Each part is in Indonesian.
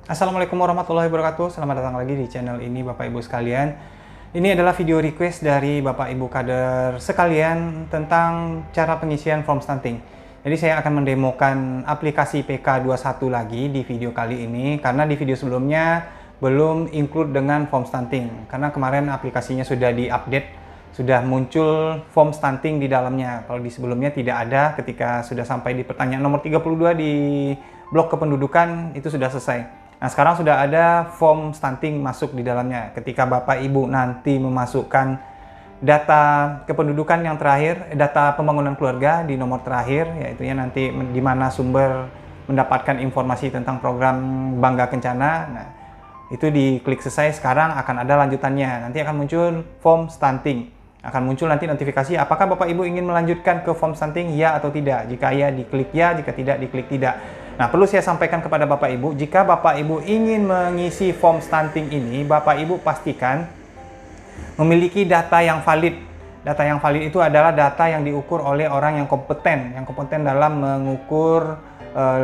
Assalamualaikum warahmatullahi wabarakatuh. Selamat datang lagi di channel ini Bapak Ibu sekalian. Ini adalah video request dari Bapak Ibu kader sekalian tentang cara pengisian form stunting. Jadi saya akan mendemokan aplikasi PK21 lagi di video kali ini karena di video sebelumnya belum include dengan form stunting. Karena kemarin aplikasinya sudah diupdate, sudah muncul form stunting di dalamnya. Kalau di sebelumnya tidak ada, ketika sudah sampai di pertanyaan nomor 32 di blok kependudukan itu sudah selesai. Nah, sekarang sudah ada form stunting masuk di dalamnya. Ketika Bapak Ibu nanti memasukkan data kependudukan yang terakhir, data pembangunan keluarga di nomor terakhir, yaitu nanti di mana sumber mendapatkan informasi tentang program Bangga Kencana. Nah, itu diklik selesai, sekarang akan ada lanjutannya. Nanti akan muncul form stunting. Akan muncul nanti notifikasi apakah Bapak Ibu ingin melanjutkan ke form stunting, ya atau tidak. Jika ya, diklik ya, jika tidak, diklik tidak. Nah, perlu saya sampaikan kepada Bapak Ibu, jika Bapak Ibu ingin mengisi form stunting ini, Bapak Ibu pastikan memiliki data yang valid. Data yang valid itu adalah data yang diukur oleh orang yang kompeten dalam mengukur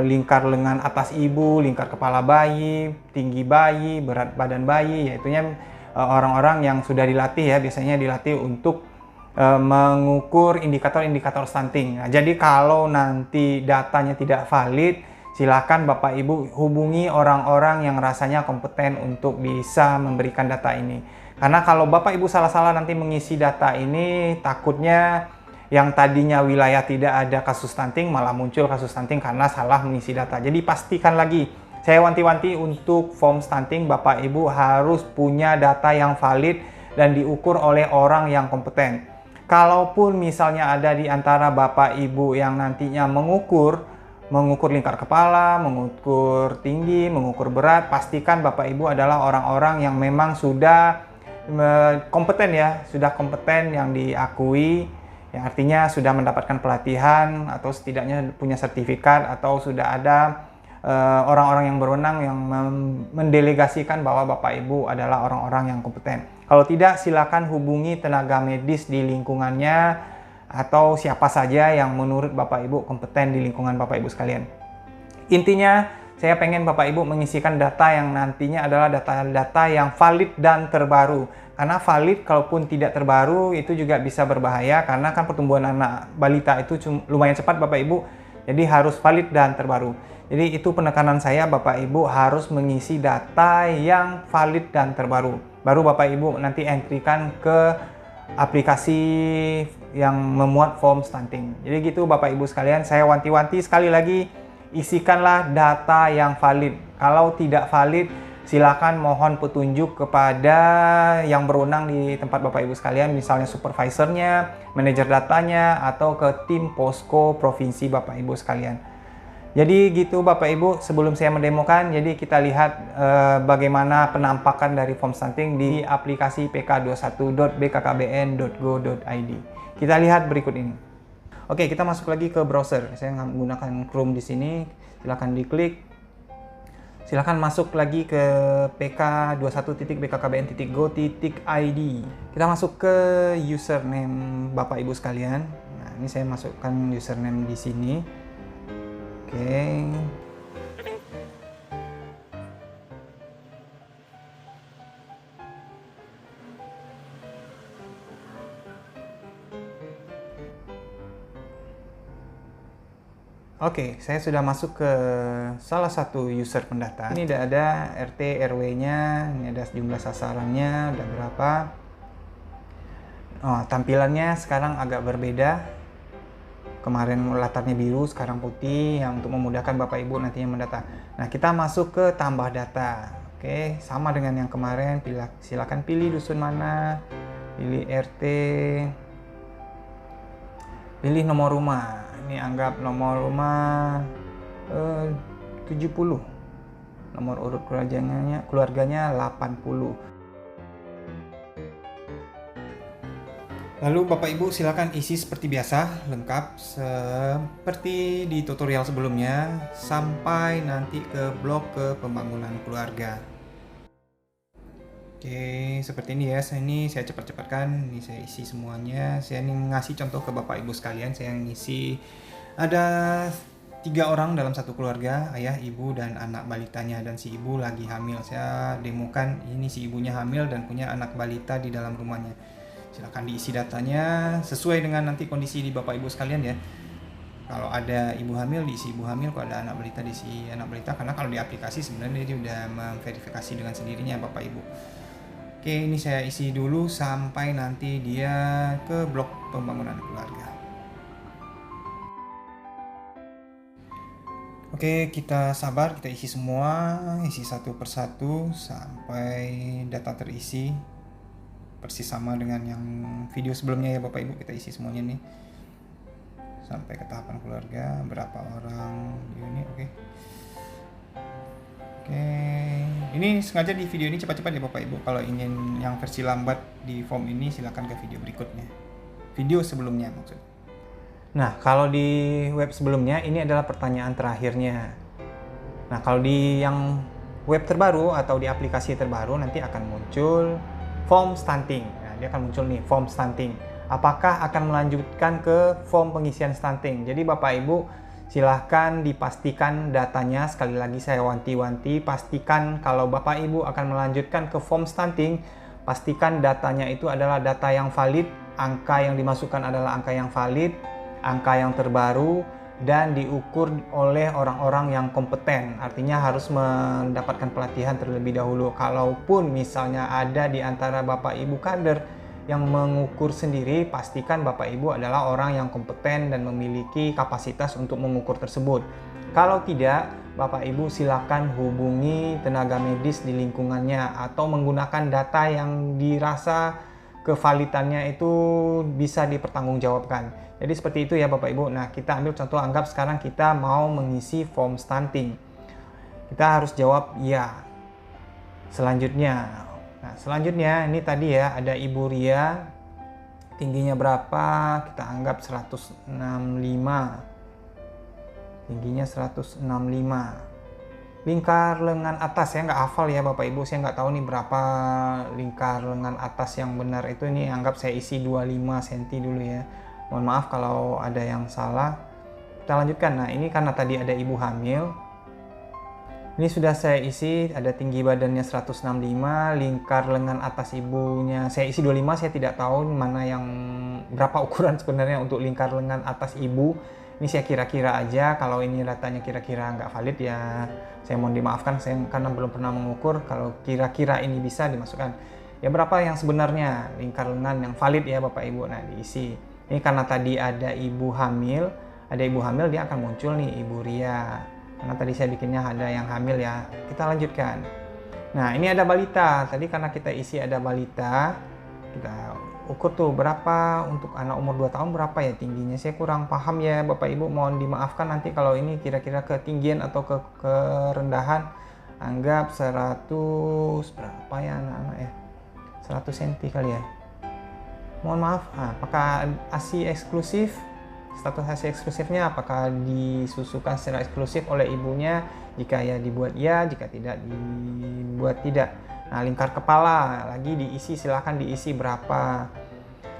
lingkar lengan atas ibu, lingkar kepala bayi, tinggi bayi, berat badan bayi, yaitu orang-orang yang sudah dilatih ya, biasanya dilatih untuk mengukur indikator-indikator stunting. Nah, jadi kalau nanti datanya tidak valid, silakan Bapak Ibu hubungi orang-orang yang rasanya kompeten untuk bisa memberikan data ini. Karena kalau Bapak Ibu salah-salah nanti mengisi data ini, takutnya yang tadinya wilayah tidak ada kasus stunting malah muncul kasus stunting karena salah mengisi data. Jadi pastikan lagi, saya wanti-wanti untuk form stunting Bapak Ibu harus punya data yang valid dan diukur oleh orang yang kompeten. Kalaupun misalnya ada di antara Bapak Ibu yang nantinya mengukur lingkar kepala, mengukur tinggi, mengukur berat, pastikan Bapak Ibu adalah orang-orang yang memang sudah kompeten ya, sudah kompeten yang diakui, yang artinya sudah mendapatkan pelatihan atau setidaknya punya sertifikat atau sudah ada orang-orang yang berwenang yang mendelegasikan bahwa Bapak Ibu adalah orang-orang yang kompeten. Kalau tidak, silakan hubungi tenaga medis di lingkungannya atau siapa saja yang menurut Bapak Ibu kompeten di lingkungan Bapak Ibu sekalian. Intinya, saya pengen Bapak Ibu mengisikan data yang nantinya adalah data-data yang valid dan terbaru. Karena valid kalaupun tidak terbaru itu juga bisa berbahaya karena kan pertumbuhan anak balita itu lumayan cepat Bapak Ibu. Jadi harus valid dan terbaru. Jadi itu penekanan saya, Bapak Ibu harus mengisi data yang valid dan terbaru. Baru Bapak Ibu nanti entrykan ke aplikasi yang memuat form stunting. Jadi gitu Bapak Ibu sekalian, saya wanti-wanti sekali lagi, isikanlah data yang valid. Kalau tidak valid, silakan mohon petunjuk kepada yang berwenang di tempat Bapak Ibu sekalian, misalnya supervisornya, manajer datanya, atau ke tim posko provinsi Bapak Ibu sekalian. Jadi gitu Bapak Ibu, sebelum saya mendemokan, jadi kita lihat bagaimana penampakan dari form stunting di aplikasi pk21.bkkbn.go.id. Kita lihat berikut ini. Oke, kita masuk lagi ke browser. Saya menggunakan Chrome di sini. Silakan diklik. Silakan masuk lagi ke pk21.bkkbn.go.id. Kita masuk ke username Bapak Ibu sekalian. Nah, ini saya masukkan username di sini. Oke. Oke, saya sudah masuk ke salah satu user pendata. Ini ada RT RW-nya, ini ada jumlah sasarannya, ada berapa. Oh, tampilannya sekarang agak berbeda. Kemarin latarnya biru, sekarang putih, yang untuk memudahkan Bapak Ibu nantinya mendata. Nah, kita masuk ke tambah data. Oke, sama dengan yang kemarin, silakan pilih dusun mana, pilih RT, pilih nomor rumah. Ini anggap nomor rumah 70. Nomor urut keluarganya 80. Lalu Bapak Ibu silakan isi seperti biasa, lengkap seperti di tutorial sebelumnya sampai nanti ke blok ke pembangunan keluarga. Oke, seperti ini ya. Saya cepat-cepatkan. Ini saya isi semuanya. Saya ini ngasih contoh ke Bapak Ibu sekalian. Saya ngisi ada 3 orang dalam satu keluarga, ayah, ibu, dan anak balitanya, dan si ibu lagi hamil. Saya demokan ini si ibunya hamil dan punya anak balita di dalam rumahnya. Silahkan diisi datanya sesuai dengan nanti kondisi di Bapak Ibu sekalian ya. Kalau ada ibu hamil diisi ibu hamil, kalau ada anak balita diisi anak balita, karena kalau di aplikasi sebenarnya dia udah memverifikasi dengan sendirinya Bapak Ibu. Oke, ini saya isi dulu sampai nanti dia ke blok pembangunan keluarga. Oke, kita sabar, kita isi semua, isi satu persatu sampai data terisi persis sama dengan yang video sebelumnya ya Bapak Ibu. Kita isi semuanya nih sampai ke tahapan keluarga, berapa orang di ini. Oke, ini sengaja di video ini cepat-cepat ya Bapak Ibu. Kalau ingin yang versi lambat di form ini silakan ke video berikutnya, video sebelumnya maksudnya. Nah, kalau di web sebelumnya ini adalah pertanyaan terakhirnya. Nah, kalau di yang web terbaru atau di aplikasi terbaru nanti akan muncul form stunting. Nah, dia akan muncul nih form stunting. Apakah akan melanjutkan ke form pengisian stunting? Jadi Bapak Ibu silahkan dipastikan datanya. Sekali lagi saya wanti-wanti, pastikan kalau Bapak Ibu akan melanjutkan ke form stunting, pastikan datanya itu adalah data yang valid, angka yang dimasukkan adalah angka yang valid, angka yang terbaru, dan diukur oleh orang-orang yang kompeten. Artinya harus mendapatkan pelatihan terlebih dahulu. Kalaupun misalnya ada di antara Bapak Ibu kader yang mengukur sendiri, pastikan Bapak Ibu adalah orang yang kompeten dan memiliki kapasitas untuk mengukur tersebut. Kalau tidak, Bapak Ibu silakan hubungi tenaga medis di lingkungannya atau menggunakan data yang dirasa kevalitannya itu bisa dipertanggungjawabkan. Jadi seperti itu ya Bapak Ibu. Nah, kita ambil contoh, anggap sekarang kita mau mengisi form stunting. Kita harus jawab ya. Selanjutnya. Nah, selanjutnya ini tadi ya ada Ibu Ria. Tingginya berapa? Kita anggap 165. Tingginya 165. Lingkar lengan atas, saya nggak hafal ya Bapak Ibu, saya nggak tahu nih berapa lingkar lengan atas yang benar itu. Ini anggap saya isi 25 cm dulu ya. Mohon maaf kalau ada yang salah. Kita lanjutkan. Nah, ini karena tadi ada ibu hamil. Ini sudah saya isi, ada tinggi badannya 165, lingkar lengan atas ibunya saya isi 25, saya tidak tahu mana yang berapa ukuran sebenarnya untuk lingkar lengan atas ibu. Ini saya kira-kira aja, kalau ini datanya kira-kira nggak valid ya saya mohon dimaafkan, saya karena belum pernah mengukur. Kalau kira-kira ini bisa dimasukkan. Ya berapa yang sebenarnya lingkar lengan yang valid ya Bapak Ibu. Nah, diisi. Ini karena tadi ada ibu hamil, dia akan muncul nih Ibu Ria. Karena tadi saya bikinnya ada yang hamil ya. Kita lanjutkan. Nah, ini ada balita. Tadi karena kita isi ada balita, kita ukur tuh berapa untuk anak umur 2 tahun berapa ya tingginya. Saya kurang paham ya Bapak Ibu, mohon dimaafkan nanti kalau ini kira-kira ketinggian atau kerendahan. Anggap 100 berapa ya anak-anak ya? 100 cm kali ya. Mohon maaf, apakah ASI eksklusif? Status ASI eksklusifnya apakah disusukan secara eksklusif oleh ibunya? Jika ya dibuat ya, jika tidak dibuat tidak. Nah, lingkar kepala lagi diisi, silahkan diisi berapa.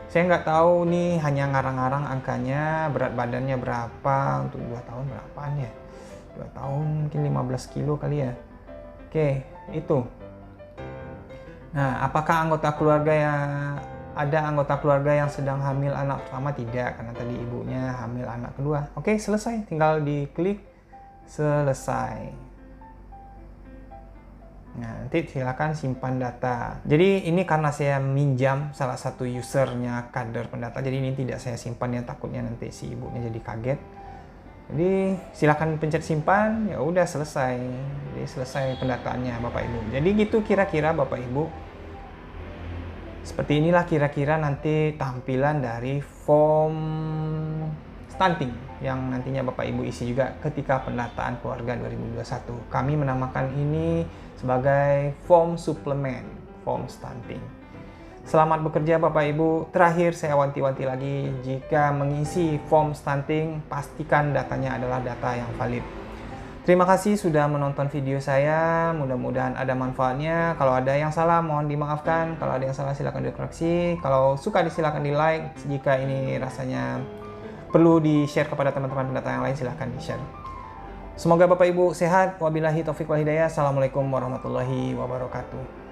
Saya nggak tahu nih, hanya ngarang-ngarang angkanya, berat badannya berapa, untuk 2 tahun berapaan ya? 2 tahun mungkin 15 kilo kali ya. Oke, itu. Nah, apakah ada anggota keluarga yang sedang hamil anak pertama? Tidak, karena tadi ibunya hamil anak kedua. Oke, selesai. Tinggal diklik selesai. Nah, nanti silakan simpan data. Jadi ini karena saya minjam salah satu usernya kader pendata, jadi ini tidak saya simpan ya, takutnya nanti si ibunya jadi kaget. Jadi silakan pencet simpan, ya udah selesai. Jadi selesai pendataannya Bapak Ibu. Jadi gitu kira-kira Bapak Ibu. Seperti inilah kira-kira nanti tampilan dari form stunting yang nantinya Bapak Ibu isi juga ketika pendataan keluarga 2021. Kami menamakan ini sebagai form suplemen, form stunting. Selamat bekerja Bapak Ibu. Terakhir saya wanti-wanti lagi, jika mengisi form stunting pastikan datanya adalah data yang valid. Terima kasih sudah menonton video saya, mudah-mudahan ada manfaatnya. Kalau ada yang salah mohon dimaafkan, kalau ada yang salah silakan dikoreksi. Kalau suka silakan di like, jika ini rasanya perlu di share kepada teman-teman pendata yang lain silahkan di share. Semoga Bapak Ibu sehat. Wabillahi taufiq wal hidayah. Assalamualaikum warahmatullahi wabarakatuh.